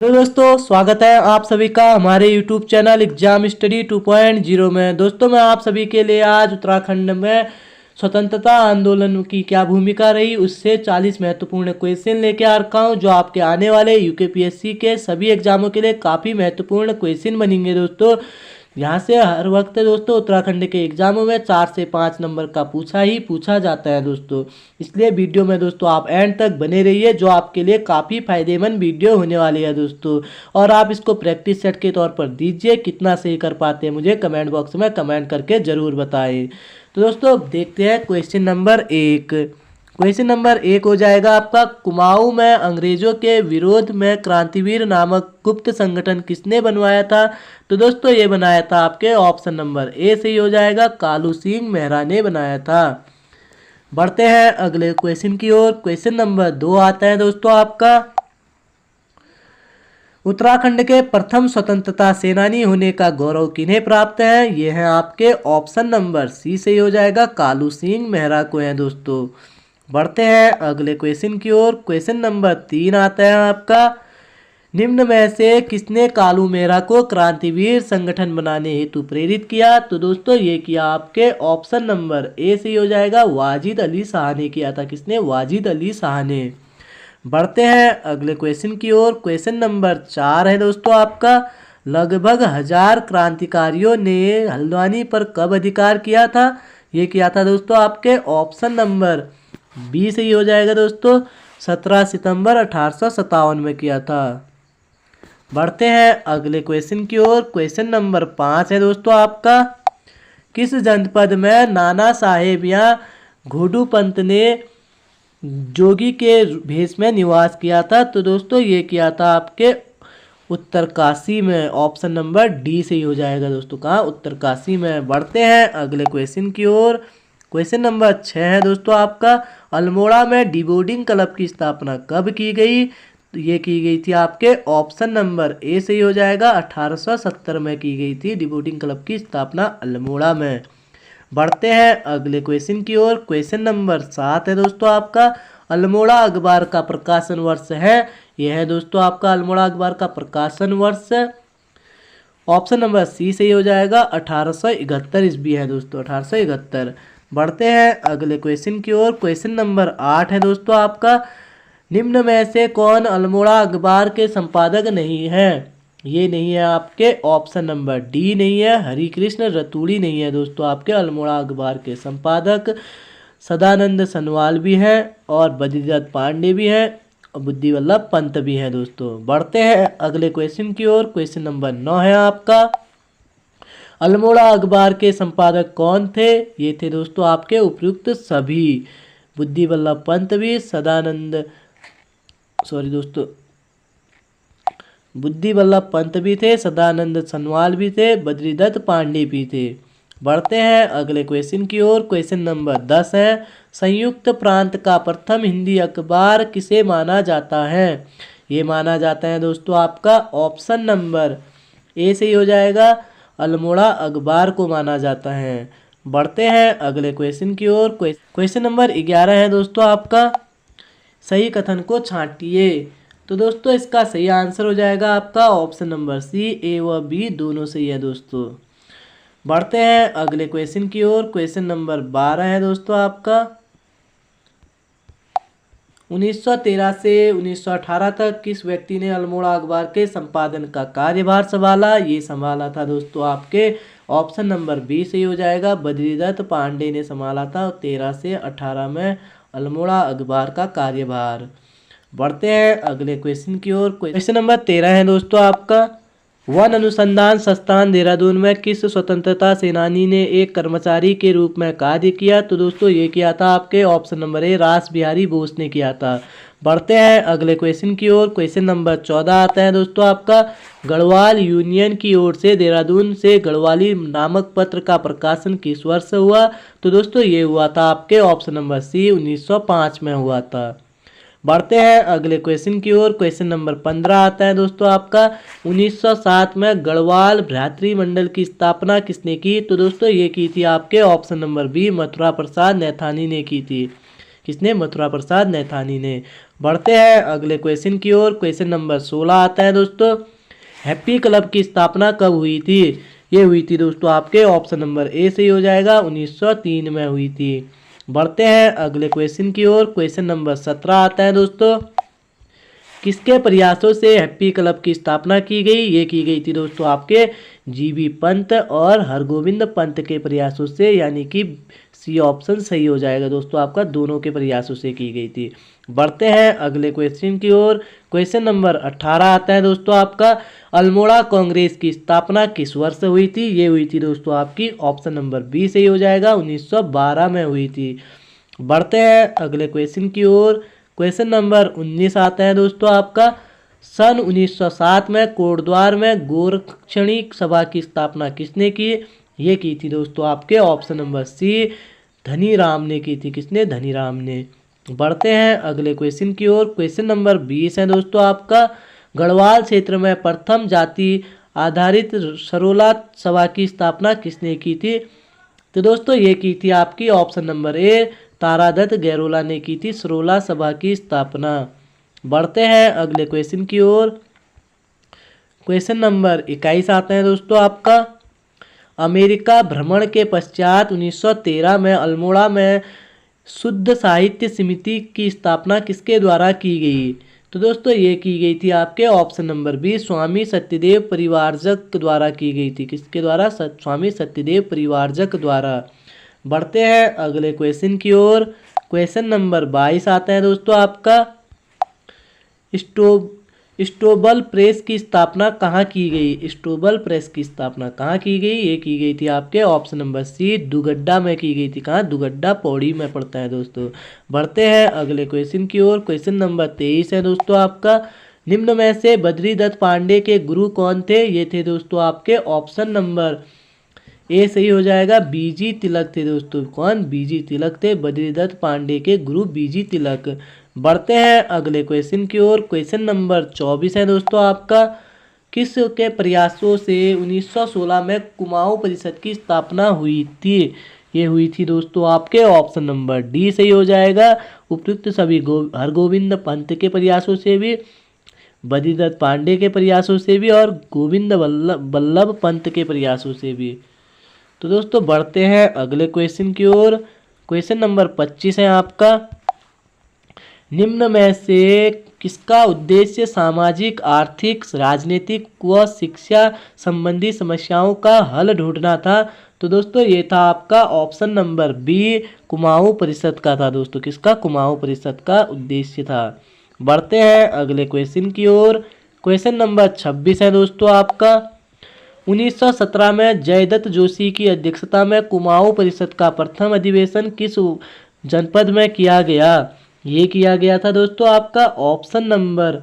तो दोस्तों स्वागत है आप सभी का हमारे YouTube चैनल एग्जाम स्टडी 2.0 में। दोस्तों मैं आप सभी के लिए आज उत्तराखंड में स्वतंत्रता आंदोलन की क्या भूमिका रही उससे 40 महत्वपूर्ण क्वेश्चन लेके आ रखा हूँ, जो आपके आने वाले यूकेपीएससी के सभी एग्जामों के लिए काफ़ी महत्वपूर्ण क्वेश्चन बनेंगे। दोस्तों यहाँ से हर वक्त दोस्तों उत्तराखंड के एग्जामों में 4 से 5 नंबर का पूछा जाता है दोस्तों। इसलिए वीडियो में दोस्तों आप एंड तक बने रहिए, जो आपके लिए काफ़ी फायदेमंद वीडियो होने वाली है दोस्तों। और आप इसको प्रैक्टिस सेट के तौर पर दीजिए, कितना सही कर पाते हैं मुझे कमेंट बॉक्स में कमेंट करके ज़रूर बताएं। तो दोस्तों देखते हैं क्वेश्चन नंबर 1। क्वेश्चन नंबर 1 हो जाएगा आपका, कुमाऊं में अंग्रेजों के विरोध में क्रांतिवीर नामक गुप्त संगठन किसने बनवाया था? तो दोस्तों ये बनाया था आपके ऑप्शन नंबर ए सही हो जाएगा, कालू सिंह मेहरा ने बनाया था। बढ़ते हैं अगले क्वेश्चन की ओर। क्वेश्चन नंबर 2 आता है दोस्तों आपका, उत्तराखंड के प्रथम स्वतंत्रता सेनानी होने का गौरव किन्हें प्राप्त है? ये है आपके ऑप्शन नंबर सी सही हो जाएगा, कालू सिंह मेहरा को है दोस्तों। बढ़ते हैं अगले क्वेश्चन की ओर। क्वेश्चन नंबर 3 आता है आपका, निम्न में से किसने कालू मेहरा को क्रांतिवीर संगठन बनाने हेतु प्रेरित किया? तो दोस्तों ये किया आपके ऑप्शन नंबर ए सही हो जाएगा, वाजिद अली शाह ने किया था। किसने? वाजिद अली शाह ने। बढ़ते हैं अगले क्वेश्चन की ओर। क्वेश्चन नंबर 4 है दोस्तों आपका, लगभग 1000 क्रांतिकारियों ने हल्द्वानी पर कब अधिकार किया था? ये किया था दोस्तों आपके ऑप्शन नंबर बी सही हो जाएगा दोस्तों, 17 सितंबर 1857 में किया था। बढ़ते हैं अगले क्वेश्चन की ओर। क्वेश्चन नंबर 5 है दोस्तों आपका, किस जनपद में नाना साहेब या घोडू पंत ने जोगी के भेष में निवास किया था? तो दोस्तों ये किया था आपके उत्तरकाशी में। ऑप्शन नंबर डी सही हो जाएगा दोस्तों, कहाँ? उत्तरकाशी में। बढ़ते हैं अगले क्वेश्चन की ओर। क्वेश्चन नंबर 6 है दोस्तों आपका, अल्मोड़ा में डिबोर्डिंग क्लब की स्थापना कब की गई? तो ये की गई थी आपके ऑप्शन नंबर ए सही हो जाएगा, 1870 में की गई थी डिबोर्डिंग क्लब की स्थापना अल्मोड़ा में। बढ़ते हैं अगले क्वेश्चन की ओर। क्वेश्चन नंबर 7 है दोस्तों आपका, अल्मोड़ा अखबार का प्रकाशन वर्ष है? यह है दोस्तों आपका अल्मोड़ा अखबार का प्रकाशन वर्ष। ऑप्शन नंबर सी सही हो जाएगा, 1871 ईस्वी है दोस्तों, 1871। बढ़ते हैं अगले क्वेश्चन की ओर। क्वेश्चन नंबर 8 है दोस्तों आपका, निम्न में से कौन अल्मोड़ा अखबार के संपादक नहीं है? ये नहीं है आपके ऑप्शन नंबर डी नहीं है, हरिकृष्ण रतूड़ी नहीं है दोस्तों आपके अल्मोड़ा अखबार के संपादक। सदानंद सनवाल भी है और बद्रीदत्त पांडे भी है और बुद्धि वल्लभ पंत भी है दोस्तों। बढ़ते हैं अगले क्वेश्चन की ओर। क्वेश्चन नंबर 9 है आपका, अल्मोड़ा अखबार के संपादक कौन थे? ये थे दोस्तों आपके उपयुक्त सभी, बुद्धि वल्लभ पंत भी, बुद्धि वल्लभ पंत भी थे, सदानंद सनवाल भी थे, बद्रीदत्त पांडे भी थे। बढ़ते हैं अगले क्वेश्चन की ओर। क्वेश्चन नंबर 10 है, संयुक्त प्रांत का प्रथम हिंदी अखबार किसे माना जाता है? ये माना जाता है दोस्तों आपका ऑप्शन नंबर ए सही हो जाएगा, अल्मोड़ा अखबार को माना जाता है। बढ़ते हैं अगले क्वेश्चन की ओर। क्वेश्चन नंबर 11 है दोस्तों आपका, सही कथन को छांटिए। तो दोस्तों इसका सही आंसर हो जाएगा आपका ऑप्शन नंबर सी, ए व बी दोनों सही है दोस्तों। बढ़ते हैं अगले क्वेश्चन की ओर। क्वेश्चन नंबर 12 है दोस्तों आपका, 1913 से 1918 तक किस व्यक्ति ने अल्मोड़ा अखबार के संपादन का कार्यभार संभाला? ये संभाला था दोस्तों आपके ऑप्शन नंबर बी सही हो जाएगा, बद्रीदत्त पांडे ने संभाला था 13 से 18 में अल्मोड़ा अखबार का कार्यभार। बढ़ते हैं अगले क्वेश्चन की ओर। क्वेश्चन नंबर 13 है दोस्तों आपका, वन अनुसंधान संस्थान देहरादून में किस स्वतंत्रता सेनानी ने एक कर्मचारी के रूप में कार्य किया? तो दोस्तों ये किया था आपके ऑप्शन नंबर ए, रास बिहारी बोस ने किया था। बढ़ते हैं अगले क्वेश्चन की ओर। क्वेश्चन नंबर 14 आता है दोस्तों आपका, गढ़वाल यूनियन की ओर से देहरादून से गढ़वाली नामक पत्र का प्रकाशन किस वर्ष हुआ? तो दोस्तों ये हुआ था आपके ऑप्शन नंबर सी, 1905 में हुआ था। बढ़ते हैं अगले क्वेश्चन की ओर। क्वेश्चन नंबर 15 आता है दोस्तों आपका, 1907 में गढ़वाल भ्रातृमंडल की स्थापना किसने की? तो दोस्तों ये की थी आपके option number B, Mathura Prasad Naithani ने की थी। किसने? मथुरा प्रसाद नैथानी ने। बढ़ते हैं अगले क्वेश्चन की ओर। क्वेश्चन नंबर 16 आता है दोस्तों। हैप्पी क्लब की स्थापना कब हुई थी? ये हुई थी दोस्तों आपके ऑप्शन नंबर ए सही हो जाएगा, 1903 में हुई थी। बढ़ते हैं अगले क्वेश्चन की ओर। क्वेश्चन नंबर 17 आता है दोस्तों। किसके प्रयासों से हैप्पी क्लब की स्थापना की गई? ये की गई थी दोस्तों आपके जीबी पंत और हरगोविंद पंत के प्रयासों से, यानी कि सी ऑप्शन सही हो जाएगा दोस्तों आपका, दोनों के प्रयासों से की गई थी। बढ़ते हैं अगले क्वेश्चन की ओर। क्वेश्चन नंबर 18 आता है दोस्तों आपका। अल्मोड़ा कांग्रेस की स्थापना किस वर्ष हुई थी? ये हुई थी दोस्तों आपकी ऑप्शन नंबर बी सही हो जाएगा, 1912 में हुई थी। बढ़ते हैं अगले क्वेश्चन की ओर। क्वेश्चन नंबर 19 आता है दोस्तों आपका। सन 1907 में कोटद्वार में गोरक्षणी सभा की स्थापना किसने की? ये की थी दोस्तों आपके ऑप्शन नंबर सी, धनीराम ने की थी। किसने? धनीराम ने। बढ़ते हैं अगले क्वेश्चन की ओर। क्वेश्चन नंबर 20 है दोस्तों आपका। गढ़वाल क्षेत्र में प्रथम जाति आधारित सरोला सभा की स्थापना किसने की थी? तो दोस्तों ये की थी आपकी option number A, Taradatt Gairola ने की थी सरोला सभा की स्थापना। बढ़ते हैं अगले क्वेश्चन की ओर। क्वेश्चन नंबर 21 आता है दोस्तों आपका। अमेरिका भ्रमण के पश्चात 1913 में अल्मोड़ा में शुद्ध साहित्य समिति की स्थापना किसके द्वारा की गई? तो दोस्तों ये की गई थी आपके ऑप्शन नंबर बी, स्वामी सत्यदेव परिवारजक द्वारा की गई थी। किसके द्वारा? स्वामी सत्यदेव परिवारजक द्वारा। बढ़ते हैं अगले क्वेश्चन की ओर। क्वेश्चन नंबर 22 आता है दोस्तों आपका। स्टोबल प्रेस की स्थापना कहाँ की गई? स्टोबल प्रेस की स्थापना कहाँ की गई? ये की गई थी आपके ऑप्शन नंबर सी, दुगड्डा में की गई थी। कहाँ? दुगड्डा पौड़ी में पड़ता है दोस्तों। बढ़ते हैं अगले क्वेश्चन की ओर। क्वेश्चन नंबर 23 है दोस्तों आपका। निम्न में से बद्रीदत्त पांडे के गुरु कौन थे? ये थे दोस्तों आपके ऑप्शन नंबर ए सही हो जाएगा, बीजी तिलक थे दोस्तों। कौन? बीजी तिलक थे। बद्रीदत्त पांडे के गुरु बीजी तिलक। बढ़ते हैं अगले क्वेश्चन की ओर। क्वेश्चन नंबर 24 है दोस्तों आपका। किस के प्रयासों से 1916 में कुमाऊं परिषद की स्थापना हुई थी? ये हुई थी दोस्तों आपके ऑप्शन नंबर डी सही हो जाएगा। उपयुक्त सभी हरगोविंद पंत के प्रयासों से भी, बद्रीदत्त पांडे के प्रयासों से भी और गोविंद वल्लभ पंत के प्रयासों से भी। तो दोस्तों बढ़ते हैं अगले क्वेश्चन की ओर। क्वेश्चन नंबर 25 है आपका। निम्न में से किसका उद्देश्य सामाजिक, आर्थिक, राजनीतिक व शिक्षा संबंधी समस्याओं का हल ढूंढना था? तो दोस्तों ये था आपका ऑप्शन नंबर बी, कुमाऊं परिषद का था दोस्तों। किसका? कुमाऊं परिषद का उद्देश्य था। बढ़ते हैं अगले क्वेश्चन की ओर। क्वेश्चन नंबर 26 है दोस्तों आपका। 1917 में जयदत्त जोशी की अध्यक्षता में कुमाऊं परिषद का प्रथम अधिवेशन किस जनपद में किया गया? ये किया गया था दोस्तों आपका ऑप्शन नंबर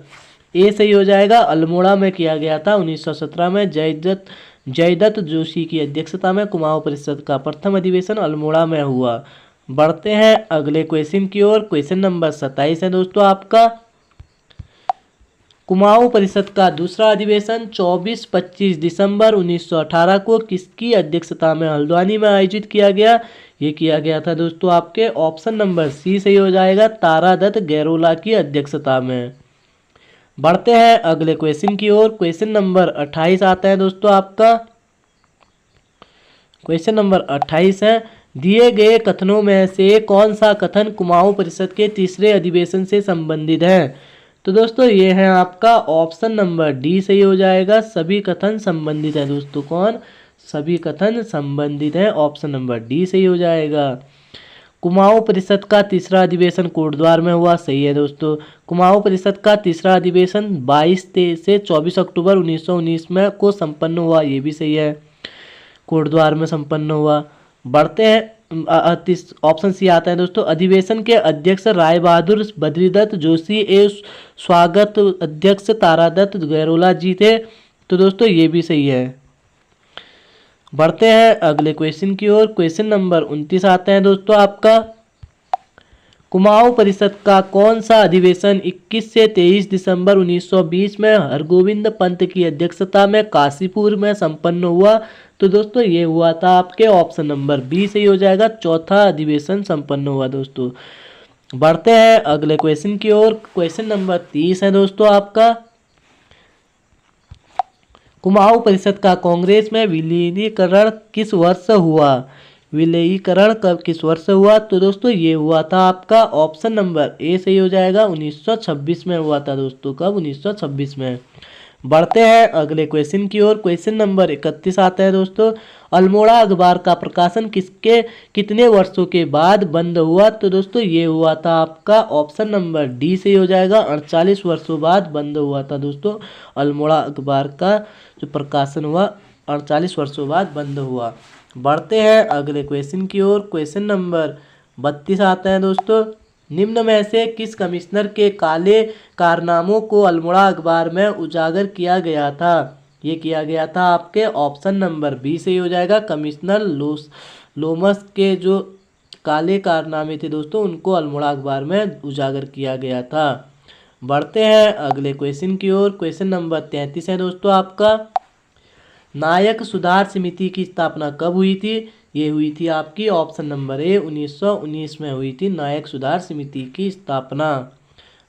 ए सही हो जाएगा, अल्मोड़ा में किया गया था। 1917 में जयदत्त जोशी की अध्यक्षता में कुमाऊं परिषद का प्रथम अधिवेशन अल्मोड़ा में हुआ। बढ़ते हैं अगले क्वेश्चन की ओर। क्वेश्चन नंबर 27 है दोस्तों आपका। कुमाऊं परिषद का दूसरा अधिवेशन 24-25 दिसंबर 1918 को किसकी अध्यक्षता में हल्द्वानी में आयोजित किया गया? ये किया गया था दोस्तों आपके ऑप्शन नंबर सी सही हो जाएगा, तारादत्त गैरोला की अध्यक्षता में। बढ़ते हैं अगले क्वेश्चन की ओर। क्वेश्चन नंबर 28 आता है दोस्तों आपका। क्वेश्चन नंबर 28 है। दिए गए कथनों में से कौन सा कथन कुमाऊं परिषद के तीसरे अधिवेशन से संबंधित है? तो दोस्तों ये है आपका ऑप्शन नंबर डी सही हो जाएगा, सभी कथन संबंधित है दोस्तों। कौन? सभी कथन संबंधित है, ऑप्शन नंबर डी सही हो जाएगा। कुमाऊं परिषद का तीसरा अधिवेशन कोटद्वार में हुआ, सही है दोस्तों। कुमाऊं परिषद का तीसरा अधिवेशन 22 से 24 अक्टूबर 1919 में को संपन्न हुआ, ये भी सही है, कोटद्वार में संपन्न हुआ। बढ़ते हैं ऑप्शन सी आता है दोस्तों। अधिवेशन के अध्यक्ष राय बहादुर बद्रीदत्त जोशी ए स्वागत अध्यक्ष तारादत्त गैरोला जी थे। तो दोस्तों ये भी सही है। बढ़ते हैं अगले क्वेश्चन की ओर। क्वेश्चन नंबर 29 आते हैं दोस्तों आपका। कुमाऊं परिषद का कौन सा अधिवेशन 21 से 23 दिसंबर 1920 में हरगोविंद पंत की अध्यक्षता में काशीपुर में संपन्न हुआ? तो दोस्तों ये हुआ था आपके ऑप्शन नंबर बी सही हो जाएगा, चौथा अधिवेशन संपन्न हुआ दोस्तों। बढ़ते हैं अगले क्वेश्चन की ओर। क्वेश्चन नंबर 30 है दोस्तों आपका, कुमाऊं परिषद का कांग्रेस में विलीनीकरण किस वर्ष हुआ? विलीनीकरण कब किस वर्ष हुआ? तो दोस्तों ये हुआ था आपका ऑप्शन नंबर ए सही हो जाएगा, 1926 में हुआ था दोस्तों। कब? 1926 में। बढ़ते हैं अगले क्वेश्चन की ओर। क्वेश्चन नंबर 31 आता है दोस्तों, अल्मोड़ा अखबार का प्रकाशन किसके कितने वर्षों के बाद बंद हुआ? तो दोस्तों ये हुआ था आपका ऑप्शन नंबर डी से हो जाएगा, 48 वर्षों बाद बंद हुआ था दोस्तों। अल्मोड़ा अखबार का जो प्रकाशन हुआ 48 वर्षों बाद बंद हुआ। बढ़ते हैं अगले क्वेश्चन की ओर। क्वेश्चन नंबर 32 आता है दोस्तों, निम्न में से किस कमिश्नर के काले कारनामों को अल्मोड़ा अखबार में उजागर किया गया था? ये किया गया था आपके ऑप्शन नंबर बी से ही हो जाएगा, कमिश्नर लोमस के जो काले कारनामे थे दोस्तों उनको अल्मोड़ा अखबार में उजागर किया गया था। बढ़ते हैं अगले क्वेश्चन की ओर। क्वेश्चन नंबर 33 है दोस्तों आपका, नायक सुधार समिति की स्थापना कब हुई थी? ये हुई थी आपकी ऑप्शन नंबर ए, 1919 में हुई थी नायक सुधार समिति की स्थापना।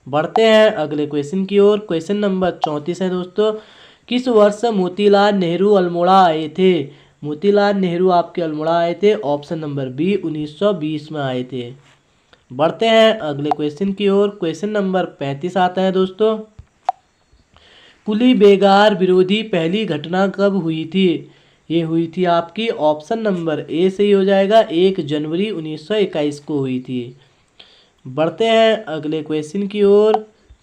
बढ़ते हैं अगले क्वेश्चन की ओर। क्वेश्चन नंबर 34 है दोस्तों, किस वर्ष मोतीलाल नेहरू अल्मोड़ा आए थे? मोतीलाल नेहरू आपके अल्मोड़ा आए थे, ऑप्शन नंबर बी, 1920 में आए थे। बढ़ते हैं अगले क्वेश्चन की ओर। क्वेश्चन नंबर 35 आता है दोस्तों, कुली बेगार विरोधी पहली घटना कब हुई थी? ये हुई थी आपकी ऑप्शन नंबर ए से ही हो जाएगा, 1 जनवरी 1921 को हुई थी। बढ़ते हैं अगले क्वेश्चन की ओर।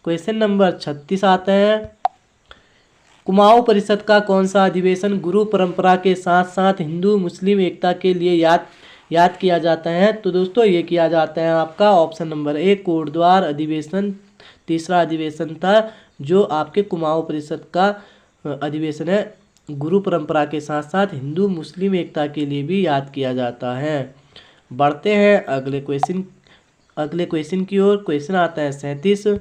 क्वेश्चन नंबर 36 आता है, कुमाऊं परिषद का कौन सा अधिवेशन गुरु परंपरा के साथ साथ हिंदू मुस्लिम एकता के लिए याद किया जाता है? तो दोस्तों ये किया जाता है आपका ऑप्शन नंबर ए, कोटद्वार अधिवेशन तीसरा अधिवेशन था जो आपके कुमाऊं परिषद का अधिवेशन है, गुरु परंपरा के साथ साथ हिंदू मुस्लिम एकता के लिए भी याद किया जाता है। बढ़ते हैं अगले क्वेश्चन की ओर। क्वेश्चन आता है 37,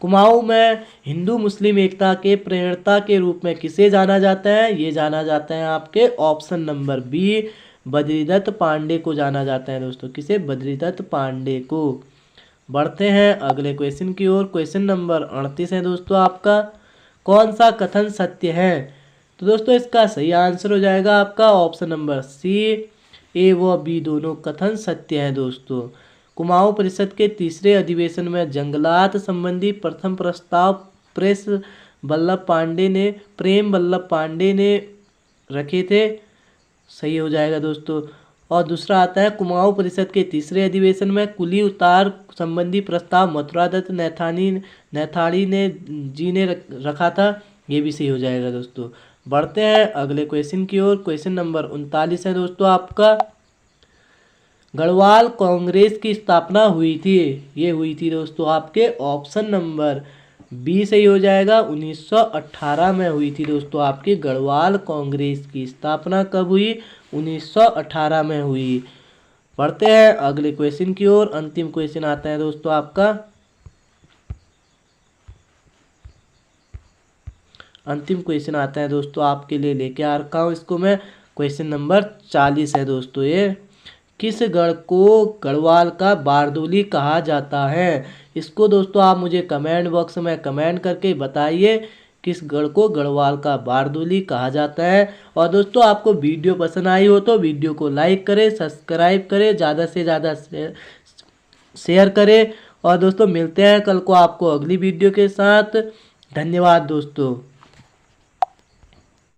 कुमाऊं में हिंदू मुस्लिम एकता के प्रेरणता के रूप में किसे जाना जाता है? ये जाना जाता है आपके option number B, Badridatt Pandey को जाना जाता है दोस्तों। किसे? बद्रीदत्त पांडे को। बढ़ते हैं अगले क्वेश्चन की ओर। क्वेश्चन नंबर 38 है दोस्तों आपका, कौन सा कथन सत्य है? तो दोस्तों इसका सही आंसर हो जाएगा आपका ऑप्शन नंबर सी, ए व बी दोनों कथन सत्य है दोस्तों। कुमाऊं परिषद के तीसरे अधिवेशन में जंगलात संबंधी प्रथम प्रस्ताव प्रेम वल्लभ पांडे ने रखे थे, सही हो जाएगा दोस्तों। और दूसरा आता है, कुमाऊं परिषद के तीसरे अधिवेशन में कुली उतार संबंधी प्रस्ताव मथुरादत्त नैथानी ने रखा था, ये भी सही हो जाएगा दोस्तों। बढ़ते हैं अगले क्वेश्चन की ओर। क्वेश्चन नंबर 39 है दोस्तों आपका, गढ़वाल कांग्रेस की स्थापना हुई थी, ये हुई थी दोस्तों आपके ऑप्शन नंबर बी सही हो जाएगा, 1918 में हुई थी दोस्तों आपकी गढ़वाल कांग्रेस की स्थापना। कब हुई? 1918 में हुई। बढ़ते हैं अगले क्वेश्चन की ओर। अंतिम क्वेश्चन आता है दोस्तों आपका, अंतिम क्वेश्चन आता है दोस्तों आपके लिए लेके आ रखा हूँ इसको मैं। क्वेश्चन नंबर 40 है दोस्तों ये, किस गढ़ को गढ़वाल का बारदोली कहा जाता है? इसको दोस्तों आप मुझे कमेंट बॉक्स में कमेंट करके बताइए किस गढ़ को गढ़वाल का बारदोली कहा जाता है। और दोस्तों आपको वीडियो पसंद आई हो तो वीडियो को लाइक करें, सब्सक्राइब करें, ज़्यादा से ज़्यादा शेयर करें। और दोस्तों मिलते हैं कल को आपको अगली वीडियो के साथ। धन्यवाद दोस्तों।